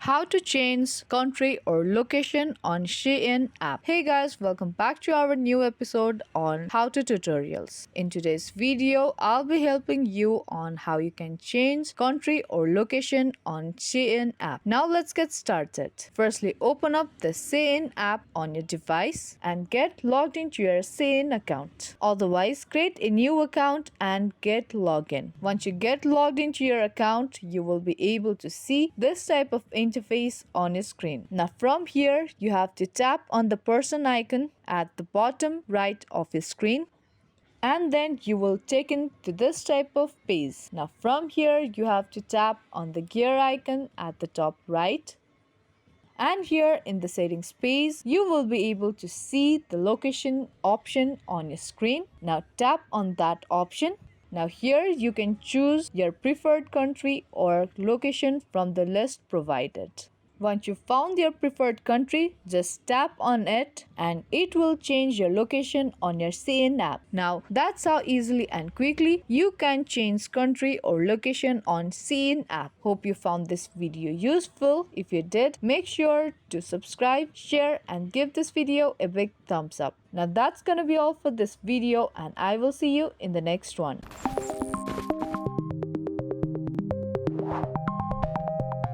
How to change country or location on Shein app. Hey guys, welcome back to our new episode on how to tutorials. In today's video, I'll be helping you on how you can change country or location on Shein app. Now let's get started. Firstly, open up the Shein app on your device and get logged into your Shein account. Otherwise, create a new account and get login. Once you get logged into your account, you will be able to see this type of interface on your screen. Now from here, you have to tap on the person icon at the bottom right of your screen, and then you will taken to this type of page. Now from here, you have to tap on the gear icon at the top right, and here in the settings page, you will be able to see the location option on your screen. Now tap on that option. Now here you can choose your preferred country or location from the list provided. Once you found your preferred country, just tap on it and it will change your location on your Shein app. Now that's how easily and quickly you can change country or location on Shein app. Hope you found this video useful. If you did, make sure to subscribe, share and give this video a big thumbs up. Now that's gonna be all for this video and I will see you in the next one.